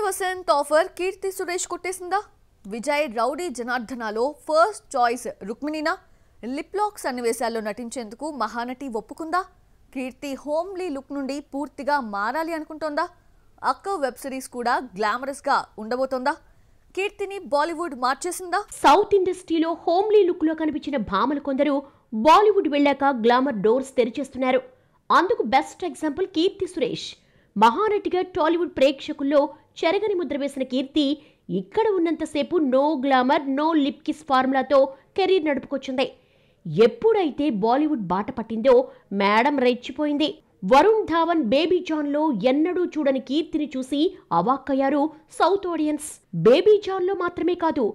Vasant offer Keerthy Suresh కొట్టేసిందా? Vijay rowdy జనార్దనలో first choice రుక్మిణీనా? లిప్ లాక్ సన్నివేశాల్లో నటించేందుకు మహానటి ఒప్పుకుందా? కీర్తి హోమ్లీ లుక్ నుండి పూర్తిగా మారాలి అనుకుంటోందా? అక్క వెబ్ సిరీస్ కూడా గ్లామరస్ గా ఉండబోతోందా? కీర్తిని బాలీవుడ్ మార్చేసిందా? సౌత్ ఇండస్ట్రీలో హోమ్లీ లుక్ లో కనిపించిన భామలు కొందరు బాలీవుడ్ వెళ్ళాక గ్లామర్ డోర్స్ తెరిచేస్తున్నారు. అందుకు బెస్ట్ ఎగ్జాంపుల్ కీర్తి సురేష్. మహానటిగా టాలీవుడ్ ప్రేక్షకుల్లో చెరగని ముద్ర వేసిన కీర్తి ఇక్కడ ఉన్నంతసేపు no glamour no lip kiss ఫార్ములాతో కెరీర్ నడుపుకొచ్చింది. ఎప్పుడైతే బాలీవుడ్ బాట పట్టిందో మేడం రెచ్చిపోయింది. వరుణ్ ధావన్ బేబీ జాన్లో ఎన్నడూ చూడని కీర్తిని చూసి అవాక్కయ్యారు సౌత్ ఆడియన్స్. బేబీ జాన్లో మాత్రమే కాదు,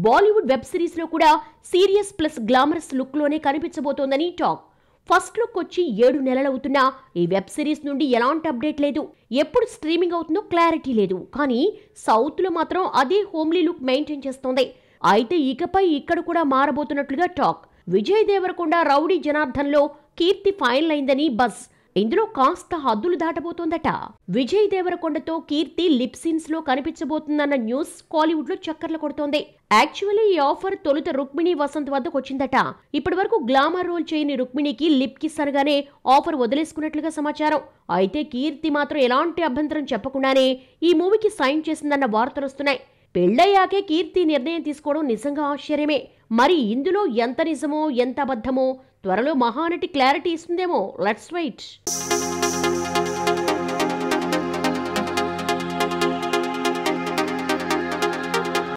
బాలీవుడ్ వెబ్ సిరీస్లో కూడా సీరియస్ ప్లస్ గ్లామరస్ లుక్లోనే కనిపించబోతోందని టాక్. ఫస్ట్ లుక్ వచ్చి 7 నెలలవుతున్నా ఈ వెబ్ సిరీస్ నుండి ఎలాంటి అప్డేట్ లేదు. ఎప్పుడు స్ట్రీమింగ్ అవుతుందో క్లారిటీ లేదు. కానీ సౌత్లో మాత్రం అదే హోమ్లీ లుక్ మెయింటైన్ చేస్తోంది. అయితే ఇకపై ఇక్కడ కూడా మారబోతున్నట్లుగా టాక్. విజయ్ దేవరకొండ రౌడీ జనార్దన్లో కీర్తి ఫైనల్ అయిందని బజ్. ఇందులో కాస్త హద్దులు దాటబోతోందట. విజయ్ దేవరకొండతో కీర్తి లిప్ సీన్స్ లో కనిపించబోతుందన్న న్యూస్ కాలీవుడ్ లో చక్కర్లు కొడుతోంది. యాక్చువల్లీ ఈ ఆఫర్ తొలుత రుక్మిణి వసంత్ వద్దకు వచ్చిందట. ఇప్పటి వరకు గ్లామర్ రోల్ చేయని రుక్మిణికి లిప్ కిస్ అనగానే ఆఫర్ వదిలేసుకున్నట్లుగా సమాచారం. అయితే కీర్తి మాత్రం ఎలాంటి అభ్యంతరం చెప్పకుండానే ఈ మూవీకి సైన్ చేసిందన్న వార్తలు వస్తున్నాయి. పెళ్లయ్యాకే కీర్తి నిర్ణయం తీసుకోవడం నిజంగా ఆశ్చర్యమే. మరి ఇందులో ఎంత నిజమో ఎంత అబద్ధమో త్వరలో మహానటి క్లారిటీ ఇస్తుందేమో. Let's wait.